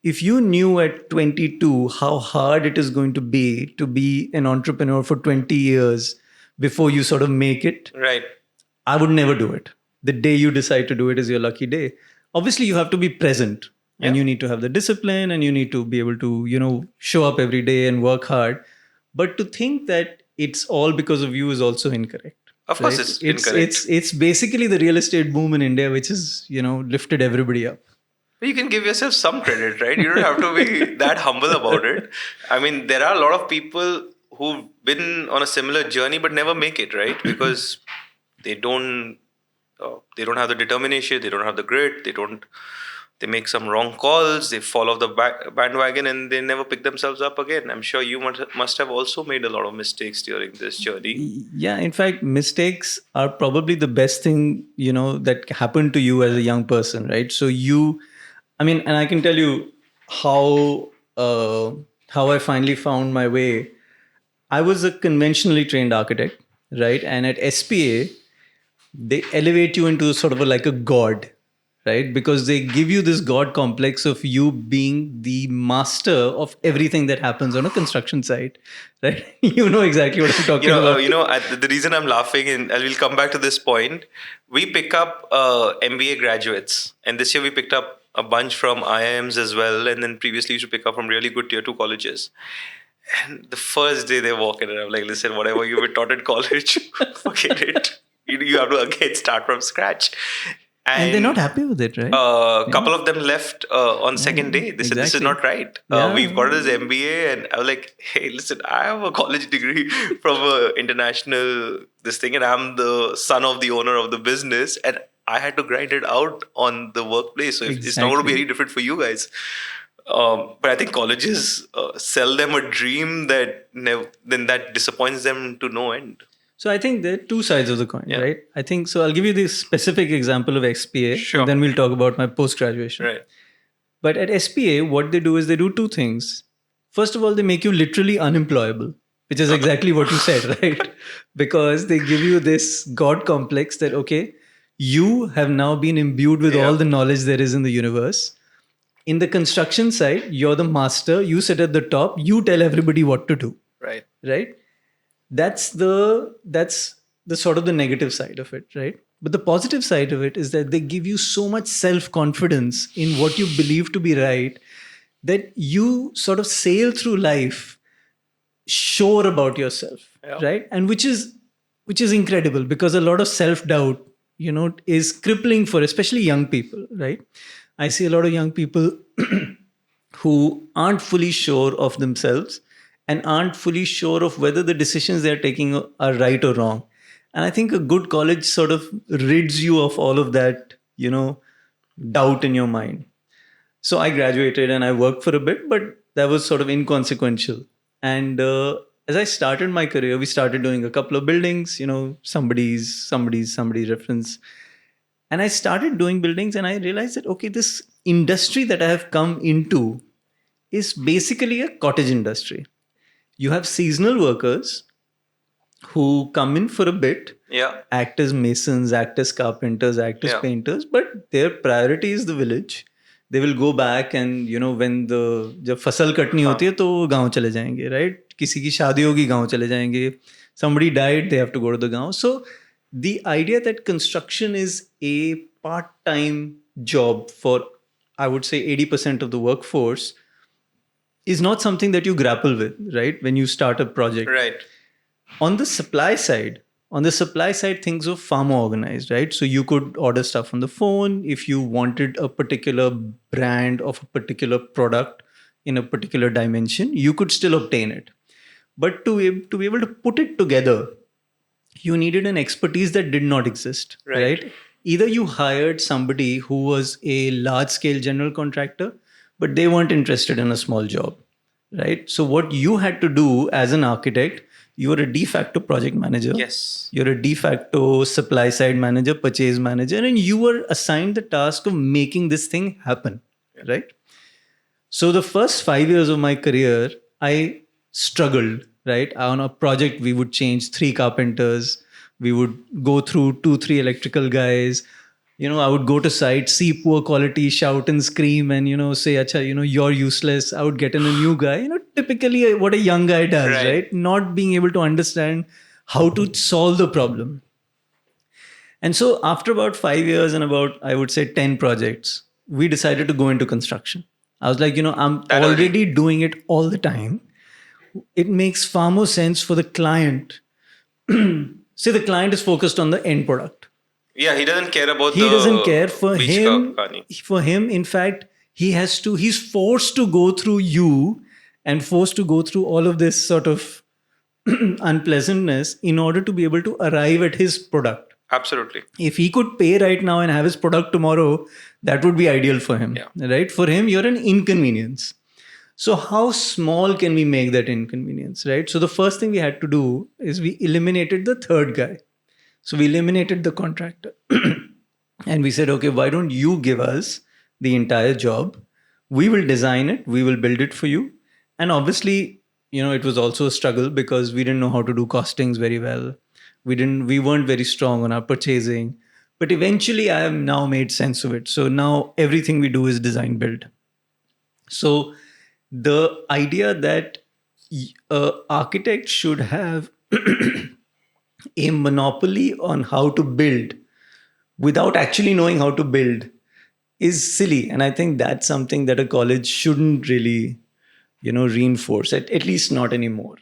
if you knew at 22 how hard it is going to be an entrepreneur for 20 years before you sort of make it, Right. I would never do it. The day you decide to do it is your lucky day. Obviously, you have to be present and Yeah. you need to have the discipline and you need to be able to, show up every day and work hard. But to think that it's all because of you is also incorrect. Of course, Right? it's It's incorrect. it's basically the real estate boom in India, which has, lifted everybody up. But you can give yourself some credit, right? You don't have to be that humble about it. I mean, there are a lot of people who've been on a similar journey but never make it, right? Because they don't they don't have the determination, they don't have the grit, they make some wrong calls, they fall off the bandwagon, and they never pick themselves up again. I'm sure you must have also made a lot of mistakes during this journey. Yeah, in fact, mistakes are probably the best thing, that happened to you as a young person, right? So and I can tell you how how I finally found my way. I was a conventionally trained architect, right? And at SPA, they elevate you into sort of like a god, right? Because they give you this god complex of you being the master of everything that happens on a construction site, right? You know exactly what I'm talking about. The reason I'm laughing, and I will come back to this point. We pick up MBA graduates, and this year we picked up a bunch from IIMs as well, and then previously we used to pick up from really good tier 2 colleges. And the first day they walk in, and I'm like, listen, whatever you were taught in college, forget it. You have to again start from scratch. And they're not happy with it, right? A couple of them left on second day. They said, this is exactly. not right. Yeah. We've got this MBA. And I was like, hey, listen, I have a college degree from an international this thing, and I'm the son of the owner of the business. And I had to grind it out on the workplace. So it's not going to be Exactly. any different for you guys. But I think colleges sell them a dream that then that disappoints them to no end. So I think there are two sides of the coin, Yeah. right? I think so. I'll give you this specific example of SPA, Sure. and then we'll talk about my post graduation. Right. But at SPA, what they do is they do two things. First of all, they make you literally unemployable, which is exactly what you said, right? Because they give you this God complex that, okay, you have now been imbued with Yeah. all the knowledge there is in the universe. In the construction side, you're the master, you sit at the top, you tell everybody what to do, Right. right? That's the sort of the negative side of it, right? But the positive side of it is that they give you so much self-confidence in what you believe to be right that you sort of sail through life sure about yourself. Yeah. Right? And which is incredible, because a lot of self-doubt, is crippling for especially young people, right? I see a lot of young people who aren't fully sure of themselves and aren't fully sure of whether the decisions they're taking are right or wrong. And I think a good college sort of rids you of all of that, doubt in your mind. So I graduated and I worked for a bit, but that was sort of inconsequential. And as I started my career, we started doing a couple of buildings, somebody's reference. And I started doing buildings and I realized that, okay, this industry that I have come into is basically a cottage industry. You have seasonal workers who come in for a bit, Yeah. act as masons, act as carpenters, act as Yeah. painters, but their priority is the village. They will go back and, when जब फसल कटनी होती है तो वो गाँव चले जाएंगे, right? किसी की शादी होगी गाँव चले जाएंगे. Somebody died, they have to go to the गाँव. So the idea that construction is a part-time job for, I would say, 80% of the workforce is not something that you grapple with, right? When you start a project. Right. On the supply side, things are far more organized, right? So you could order stuff on the phone. If you wanted a particular brand of a particular product in a particular dimension, you could still obtain it. But to be able to put it together, you needed an expertise that did not exist, right? Either you hired somebody who was a large-scale general contractor, but they weren't interested in a small job, right? So what you had to do as an architect, you were a de facto project manager. Yes. You're a de facto supply side manager, purchase manager, and you were assigned the task of making this thing happen, right? So the first 5 years of my career, I struggled, right? On a project, we would change 3 carpenters. We would go through 2-3 electrical guys. I would go to site, see poor quality, shout and scream, and say, "Acha, you're useless." I would get in a new guy. Typically what a young guy does, Right. right? Not being able to understand how to solve the problem. And so after about 5 years and about, I would say, 10 projects, we decided to go into construction. I was like, I'm That early. already doing it all the time. It makes far more sense for the client. Say the client is focused on the end product. Yeah, he doesn't care about He doesn't care. the For beach him, kani. in fact, he's forced to go through you and forced to go through all of this sort of unpleasantness in order to be able to arrive at his product. Absolutely. If he could pay right now and have his product tomorrow, that would be ideal for him. Yeah. Right? For him, you're an inconvenience. So how small can we make that inconvenience, right? So the first thing we had to do is we eliminated the third guy. So we eliminated the contractor. And we said, okay, why don't you give us the entire job? We will design it, we will build it for you. And obviously, it was also a struggle because we didn't know how to do costings very well. We weren't very strong on our purchasing. But eventually I have now made sense of it. So now everything we do is design build. So the idea that architect should have a monopoly on how to build without actually knowing how to build is silly. And I think that's something that a college shouldn't really, reinforce, at least not anymore.